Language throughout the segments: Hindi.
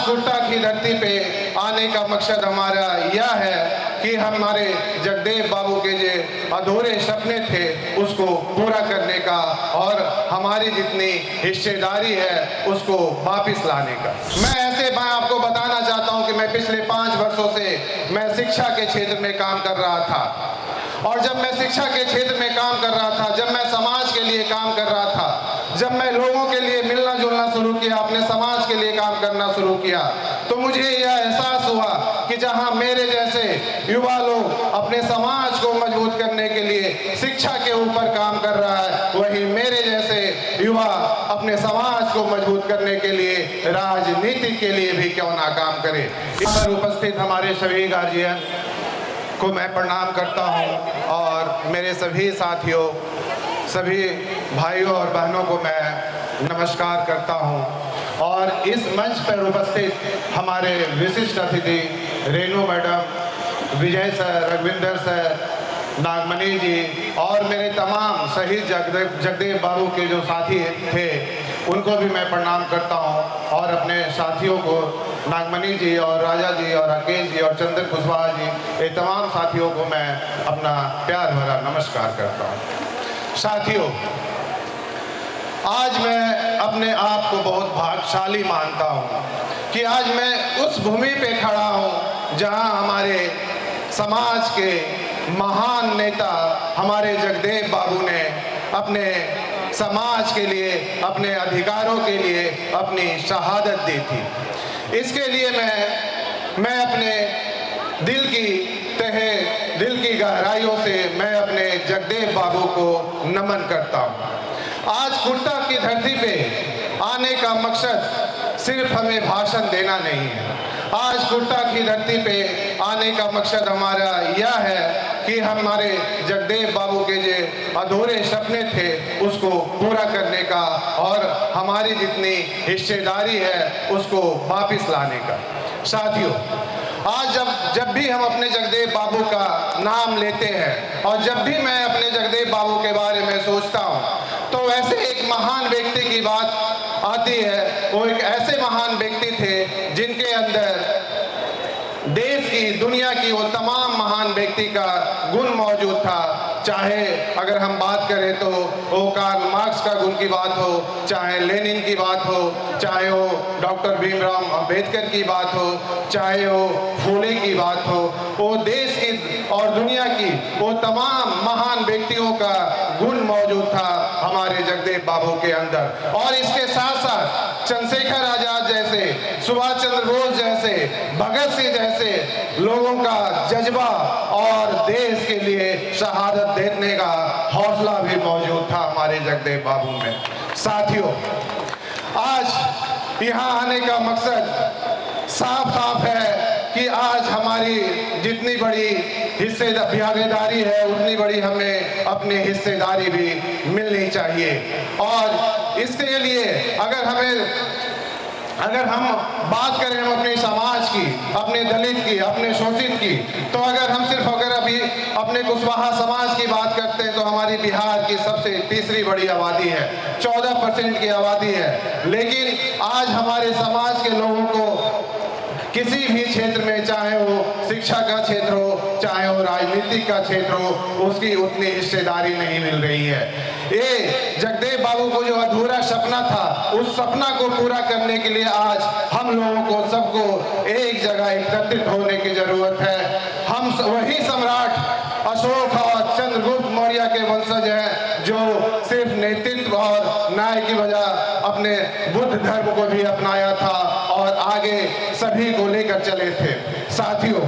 कुट्टा की धरती पे आने का मकसद हमारा यह है कि हमारे जगदेव बाबू के जो अधूरे सपने थे उसको पूरा करने का और हमारी जितनी हिस्सेदारी है उसको वापस लाने का। मैं आपको बताना चाहता हूं कि मैं पिछले 5 वर्षों से मैं शिक्षा के क्षेत्र में काम कर रहा था, और जब मैं शिक्षा के क्षेत्र में काम कर रहा था, जब मैं समाज के लिए काम कर रहा था, जब मैं लोगों के लिए मिलना जुलना शुरू किया, अपने समाज के लिए काम करना शुरू किया, तो मुझे यह एहसास हुआ कि जहां मेरे जैसे युवा लोग अपने समाज को मजबूत करने के लिए शिक्षा के ऊपर काम कर रहा है, वहीं मेरे जैसे युवा अपने समाज को मजबूत करने के लिए राजनीति के लिए भी क्यों ना काम करे। इस पर उपस्थित हमारे सभी गार्जियन को मैं प्रणाम करता हूं और मेरे सभी साथियों, सभी भाइयों और बहनों को मैं नमस्कार करता हूं। और इस मंच पर उपस्थित हमारे विशिष्ट अतिथि रेणु मैडम, विजय सर, रघविंदर सर, नागमणि जी और मेरे तमाम शहीद जगदेव बाबू के जो साथी थे उनको भी मैं प्रणाम करता हूं, और अपने साथियों को नागमणि जी और राजा जी और राकेश जी और चंदन कुशवाहा जी, ये तमाम साथियों को मैं अपना प्यार भरा नमस्कार करता हूं। साथियों, आज मैं अपने आप को बहुत भाग्यशाली मानता हूं कि आज मैं उस भूमि पे खड़ा हूं जहां हमारे समाज के महान नेता हमारे जगदेव बाबू ने अपने समाज के लिए, अपने अधिकारों के लिए अपनी शहादत दी थी। इसके लिए मैं अपने दिल की गहराइयों से मैं अपने जगदेव बाबू को नमन करता हूँ। आज कुट्टा की धरती पे आने का मकसद सिर्फ हमें भाषण देना नहीं है। आज कुट्टा की धरती पे आने का मकसद हमारा यह है कि हमारे जगदेव बाबू के जो अधूरे सपने थे उसको पूरा करने का और हमारी जितनी हिस्सेदारी है उसको वापस लाने का। साथियों, आज जब भी हम अपने जगदेव बाबू का नाम लेते हैं और जब भी मैं अपने जगदेव बाबू के बारे में सोचता हूँ तो ऐसे एक महान व्यक्ति की बात आती है। वो एक ऐसे महान व्यक्ति थे जिनके अंदर देश की, दुनिया की वो तमाम महान व्यक्ति का गुण मौजूद था। चाहे अगर हम बात करें तो वो कार्ल मार्क्स का गुण की बात हो, चाहे लेनिन की बात हो, चाहे वो डॉक्टर भीमराव अंबेडकर की बात हो, चाहे वो फूले की बात हो, वो देश की और दुनिया की वो तमाम महान व्यक्तियों का गुण मौजूद था हमारे जगदेव बाबू के अंदर। और इसके साथ साथ चंद्रशेखर आजाद जैसे, सुभाष चंद्र बोस जैसे, भगत सिंह जैसे लोगों का जज्बा और देश के लिए शहादत देने का हौसला भी मौजूद था हमारे जगदेव बाबू में। साथियों, आज यहाँ आने का मकसद साफ साफ है कि आज हमारी जितनी बड़ी भागीदारी है उतनी बड़ी हमें अपनी हिस्सेदारी भी मिलनी चाहिए। और इसके लिए अगर हम बात करें हम अपने समाज की, अपने दलित की, अपने शोषित की, तो अगर अभी अपने कुशवाहा समाज की बात करते हैं तो हमारी बिहार की सबसे तीसरी बड़ी आबादी है, 14% की आबादी है। लेकिन आज हमारे समाज के लोगों को किसी भी क्षेत्र में, चाहे वो शिक्षा का क्षेत्र हो, चाहे वो राजनीति का क्षेत्र हो, उसकी उतनी हिस्सेदारी नहीं मिल रही है। ये जगदेव बाबू को जो अधूरा सपना था, उस सपना को पूरा करने के लिए आज हम लोगों को सबको एक जगह एकत्रित होने की जरूरत है। हम वही सम्राट अशोक और चंद्रगुप्त मौर्य के वंशज हैं जो सिर्फ नेतृत्व और न्याय की वजह अपने बुद्ध धर्म को भी अपनाया था और आगे सभी को लेकर चले थे। साथियों,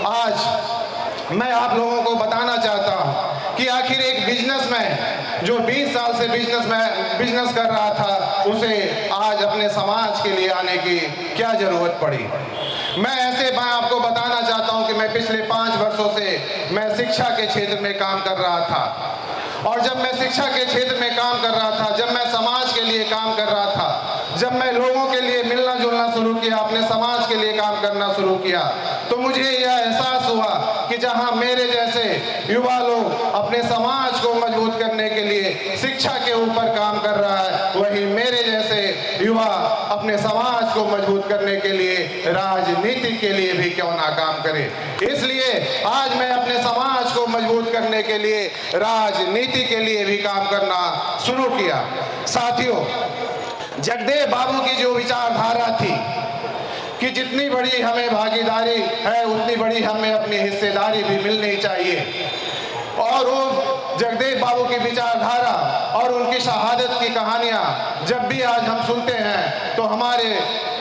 आज मैं आप लोगों को बताना चाहता हूं कि आखिर एक बिजनेसमैन जो 20 साल से बिजनेस कर रहा था, उसे आज अपने समाज के लिए आने की क्या जरूरत पड़ी। मैं आपको बताना चाहता हूं कि मैं पिछले 5 वर्षों से मैं शिक्षा के क्षेत्र में काम कर रहा था, और जब मैं शिक्षा के क्षेत्र में काम कर रहा था, जब मैं समाज के लिए काम कर रहा था, जब मैं लोगों के लिए मिलना जुलना शुरू किया, अपने समाज के लिए काम करना शुरू किया, तो मुझे यह एहसास हुआ कि जहां मेरे जैसे युवा लोग अपने समाज को मजबूत करने के लिए शिक्षा के ऊपर काम कर रहा है, वहीं मेरे जैसे युवा अपने समाज को मजबूत करने के लिए राजनीति के लिए भी क्यों ना काम करे। इसलिए आज मैं अपने समाज को मजबूत करने के लिए राजनीति के लिए भी काम करना शुरू किया। साथियों, जगदेव बाबू की जो विचारधारा थी कि जितनी बड़ी हमें भागीदारी है उतनी बड़ी हमें अपनी हिस्सेदारी भी मिलनी चाहिए, और वो जगदेव बाबू की विचारधारा और उनकी शहादत की कहानियां जब भी आज हम सुनते हैं तो हमारे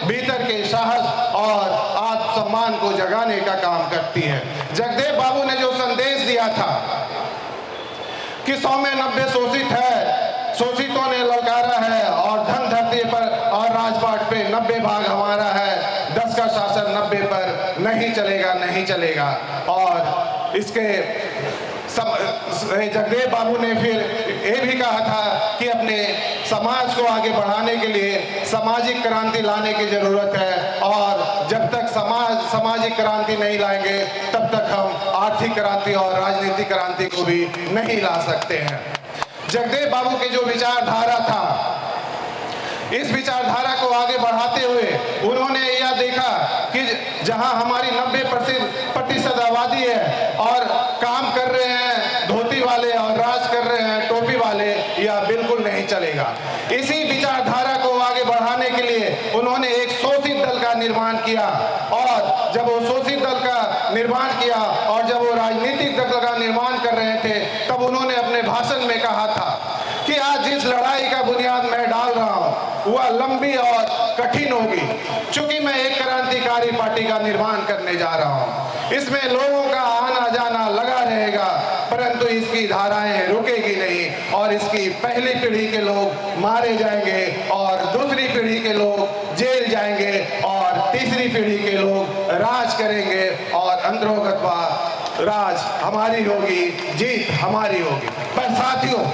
भीतर के साहस और आत्मसम्मान को जगाने का काम करती है। जगदेव बाबू ने जो संदेश दिया था कि 100 में 90 शोषित है, शोषितों ने ललकारा है, और धन धरती पर और राजपाट पे 90 भाग हमारा है, 10 का शासन 90 पर नहीं चलेगा, नहीं चलेगा। और इसके जगदेव बाबू ने फिर ये भी कहा था कि अपने समाज को आगे बढ़ाने के लिए सामाजिक क्रांति लाने की जरूरत है, और जब तक सामाजिक क्रांति नहीं लाएंगे तब तक हम आर्थिक क्रांति और राजनीतिक क्रांति को भी नहीं ला सकते हैं। जगदेव बाबू की जो विचारधारा था, इस विचारधारा को आगे बढ़ाते हुए उन्होंने यह देखा कि जहां हमारी 90% आबादी है और काम कर रहे हैं धोती वाले और राज कर रहे हैं टोपी वाले, यह बिल्कुल नहीं चलेगा। इसी विचारधारा को आगे बढ़ाने के लिए उन्होंने एक शोषित दल का निर्माण किया, और जब वो शोषित दल का निर्माण किया और जब वो राजनीतिक दल का निर्माण कर रहे थे तब उन्होंने अपने भाषण में कहा था कि आज जिस लड़ाई का बुनियाद मैं डाल रहा हूं वह लंबी और कठिन होगी, क्योंकि मैं एक क्रांतिकारी पार्टी का निर्माण करने जा रहा हूं। इसमें लोगों का आना जाना लगा रहेगा, परंतु इसकी धाराएं रुकेगी नहीं, और इसकी पहली पीढ़ी के लोग मारे जाएंगे और दूसरी पीढ़ी के लोग जेल जाएंगे और तीसरी पीढ़ी के लोग राज करेंगे, और अंतरोगत राज हमारी होगी, जीत हमारी होगी। पर साथियों,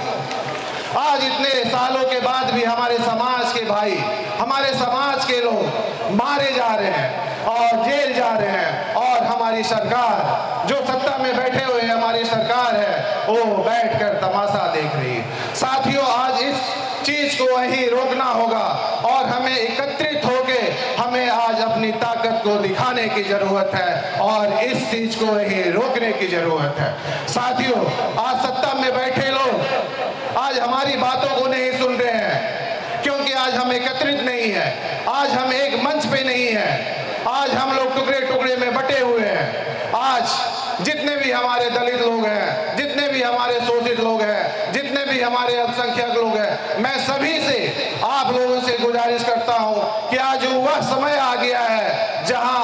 आज इतने सालों के बाद भी हमारे समाज के भाई, हमारे समाज के लोग मारे जा रहे हैं और जेल जा रहे हैं, और हमारी सरकार जो सत्ता में बैठे हुए हमारी सरकार है वो बैठकर तमाशा देख रही है। साथियों, आज इस चीज को वहीं रोकना होगा, और हमें एकत्रित होके हमें आज अपनी ताकत को दिखाने की जरूरत है, और इस चीज को वहीं रोकने की जरूरत है। साथियों, आज सत्ता में बैठे लोग आज हमारी बातों को नहीं सुन रहे हैं, क्योंकि आज हम एकत्रित नहीं है, आज हम एक मंच पे नहीं है, आज हम लोग टुकड़े टुकड़े में बटे हुए हैं। आज जितने भी हमारे दलित लोग हैं, जितने भी हमारे शोषित लोग हैं, जितने भी हमारे अल्पसंख्यक लोग हैं, मैं सभी से, आप लोगों से गुजारिश करता हूं कि आज वह समय आ गया है जहां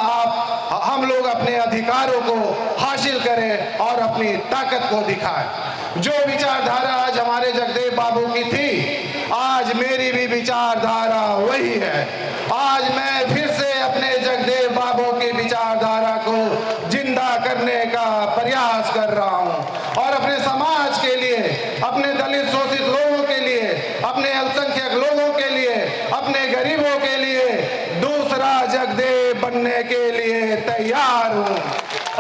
हम लोग अपने अधिकारों को हासिल करें और अपनी ताकत को दिखाएं। जो विचारधारा आज हमारे जगदेव बाबू की थी, आज मेरी भी विचारधारा वही है। आज मैं फिर से अपने जगदेव बाबू की विचारधारा को जिंदा करने का प्रयास कर रहा हूं, और अपने समाज के लिए, अपने दलित शोषित लोगों के लिए, अपने अल्पसंख्यक लोगों के लिए, अपने गरीबों के लिए दूसरा जगदेव बनने के लिए तैयार हूं,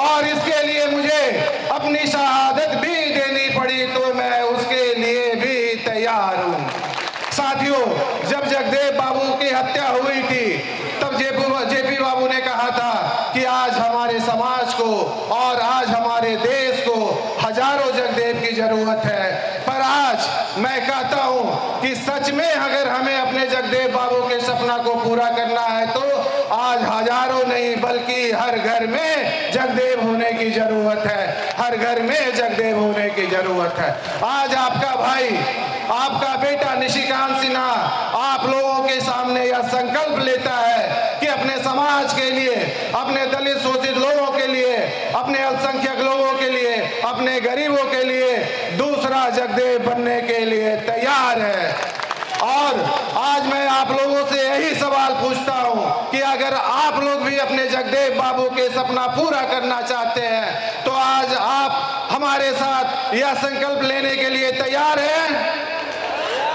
और इसके लिए मुझे अपनी शहादत भी देनी पड़ी तो मैं उसके लिए भी तैयार हूं। साथियों, जब जगदेव बाबू की हत्या हुई थी तब जेपी बाबू ने कहा था कि आज हमारे समाज को और आज हमारे देश को हजारों जगदेव की जरूरत है। पर आज मैं कहता हूं कि सच में अगर हमें अपने जगदेव बाबू के सपना को पूरा करना है तो आज हजारों नहीं बल्कि हर घर में जगदेव होने की जरूरत है, हर घर में जगदेव होने की जरूरत है। आज आपका भाई, आपका बेटा निशिकांत सिन्हा आप लोगों के सामने यह संकल्प लेता है कि अपने समाज के लिए, अपने दलित शोषित लोगों के लिए, अपने अल्पसंख्यक लोगों के लिए, अपने गरीबों के लिए दूसरा जगदेव बनने के लिए तैयार है। और आज मैं आप लोगों से यही सवाल पूछता हूं कि अगर आप लोग भी अपने जगदेव बाबू के सपना पूरा करना चाहते हैं तो आज आप हमारे साथ यह संकल्प लेने के लिए तैयार हैं?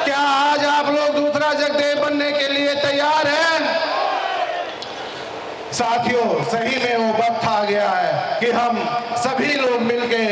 क्या आज आप लोग दूसरा जगदेव बनने के लिए तैयार हैं? साथियों, सही में वो वक्त आ गया है कि हम सभी लोग मिलके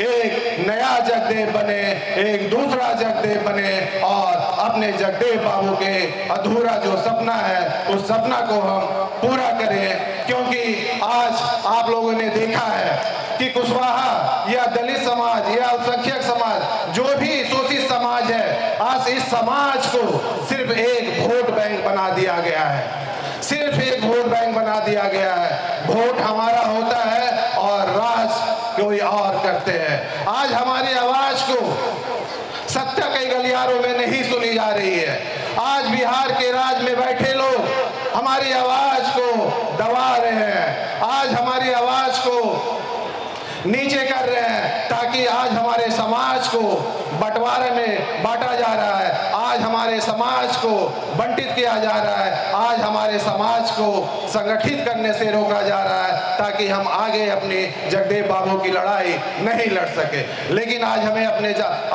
एक नया जगदेव बने, एक दूसरा जगदेव बने और अपने जगदेव बाबू के अधूरा जो सपना है उस सपना को हम पूरा करें। क्योंकि आज आप लोगों ने देखा है कि कुशवाहा या दलित समाज या अल्पसंख्यक समाज, जो भी शोषित समाज है, आज इस समाज को सिर्फ एक वोट बैंक बना दिया गया है। सिर्फ एक वोट बैंक बना दिया गया है। वोट हमारा होता है और राज कोई और करते हैं। आज हमारी आवाज को सत्ता के गलियारों में नहीं सुनी जा रही है। आज बिहार के राज में बैठे लोग हमारी आवाज को दबा रहे हैं, आज हमारी आवाज को नीचे कर रहे हैं, ताकि आज हमारे समाज को बंटवारे में बांटा जा रहा है, आज हमारे समाज को बंटित किया जा रहा है, आज हमारे समाज को संगठित करने से रोका जा रहा है, ताकि हम आगे अपनी जगदेव बाबू की लड़ाई नहीं लड़ सके। लेकिन आज हमें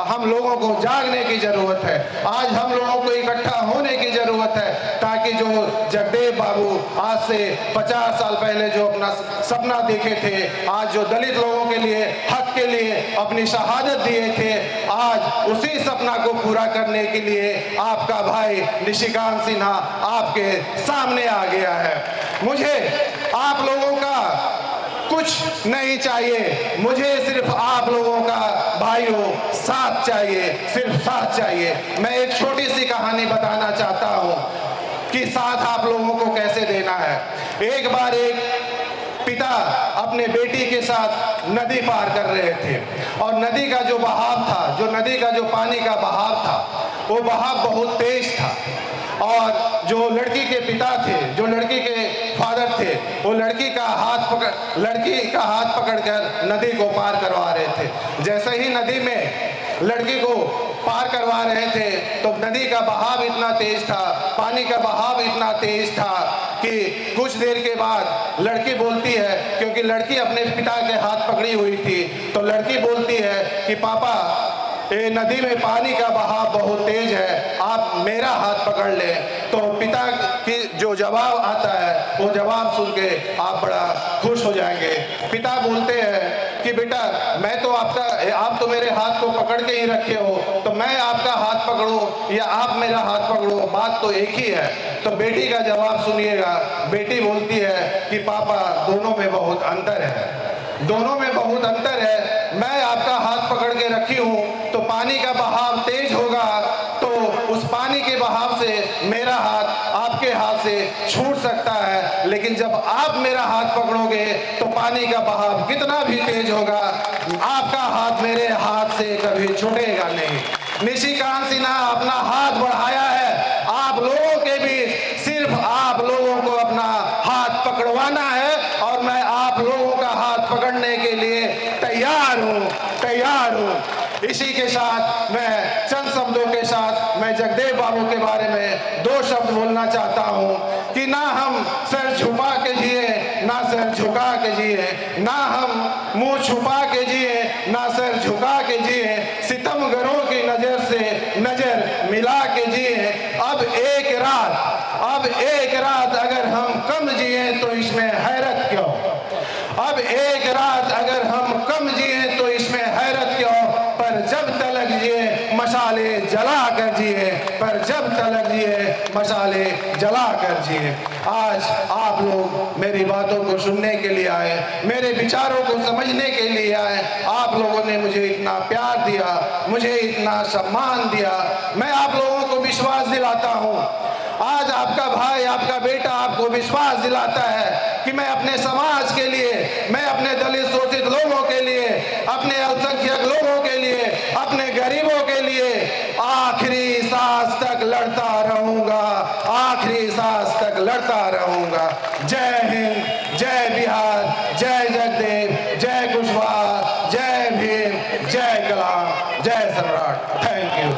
हम लोगों को जागने की जरूरत है। आज हम लोगों को इकट्ठा होने की जरूरत है, ताकि जो जगदेव बाबू आज से 50 साल पहले जो अपना सपना देखे थे, आज जो दलित लोगों के लिए, हक के लिए अपनी शहादत दिए थे, आज उसी सपना को पूरा करने के लिए आपका भाई निशिकांत सिन्हा आपके सामने आ गया है। मुझे आप लोगों का कुछ नहीं चाहिए, मुझे सिर्फ आप लोगों का भाइयों साथ चाहिए, सिर्फ साथ चाहिए। मैं एक छोटी सी कहानी बताना चाहता हूँ कि साथ आप लोगों को कैसे देना है। एक बार एक पिता अपने बेटी के साथ नदी पार कर रहे थे और नदी का जो बहाव था, जो नदी का जो पानी का बहाव था, वो बहाव बहुत तेज था और जो लड़की के पिता थे, जो लड़की के फादर थे, वो लड़की का हाथ पकड़कर नदी को पार करवा रहे थे। जैसे ही नदी में लड़की को पार करवा रहे थे तो नदी का बहाव इतना तेज था, पानी का बहाव इतना तेज था कि कुछ देर के बाद लड़की बोलती है, क्योंकि लड़की अपने पिता के हाथ पकड़ी हुई थी, तो लड़की बोलती है कि पापा, ये नदी में पानी का बहाव बहुत तेज है, आप मेरा हाथ पकड़ लें। तो पिता की जो जवाब आता है वो जवाब सुन के आप बड़ा खुश हो जाएंगे। पिता बोलते हैं कि बेटा, मैं तो आप तो मेरे हाथ को पकड़ के ही रखे हो, तो मैं आपका हाथ पकड़ूं या आप मेरा हाथ पकड़ो, बात तो एक ही है। तो बेटी का जवाब सुनिएगा। बेटी बोलती है कि पापा, दोनों में बहुत अंतर है, दोनों में बहुत अंतर है। मैं आपका हाथ पकड़ के रखी हूँ तो पानी का बहाव तेज होगा, तो उस पानी के बहाव से मेरा हाथ आपके हाथ से छूट सकता है, लेकिन जब आप मेरा हाथ पकड़ोगे तो पानी का बहाव कितना भी तेज होगा, आपका हाथ मेरे हाथ से कभी छूटेगा नहीं। निशिकांत सिन्हा अपना हाथ बढ़ाया है आप लोगों के बीच, सिर्फ आप लोगों को अपना हाथ पकड़वाना है और मैं आप लोगों का हाथ पकड़ने के लिए तैयार हूँ। इसी के साथ मैं चंद शब्दों के साथ मैं जगदेव बाबू के बारे में 2 शब्द बोलना चाहता हूँ कि ना हम सर झुका के जिए, ना सर झुका के जिए, ना हम मुंह छुपा के जिए, ना सर झुका के जिए, सितमगरों की नजर से नजर मिला के जिए। अब एक रात अगर हम कम जिए तो इसमें हैरत क्यों? अब एक रात अगर हम कम जिए तो इसमें हैरत क्यों? पर जब तलक जिए मशाले जला कर जिए, पर जब तलक जिए मशाले जला कर जिए। आज आप लोग मेरी बातों को सुनने के लिए आए, मेरे विचारों को समझने के लिए आए। आप लोगों ने मुझे इतना प्यार दिया, मुझे इतना सम्मान दिया। मैं आप लोगों को विश्वास दिलाता हूँ, आज आपका भाई, आपका बेटा आपको विश्वास दिलाता है कि मैं अपने समाज के लिए, मैं अपने दलित शोषित लोगों के लिए, अपने अल्पसंख्यक लोगों के लिए, अपने गरीबों के लिए आखिरी सांस तक लड़ता रहूंगा, आखिरी सांस तक लड़ता रहूंगा। जय हिंद, जय बिहार, जय जगदेव, जय कुशवाहा, जय भीम, जय कलाम, जय सम्राट। Thank you.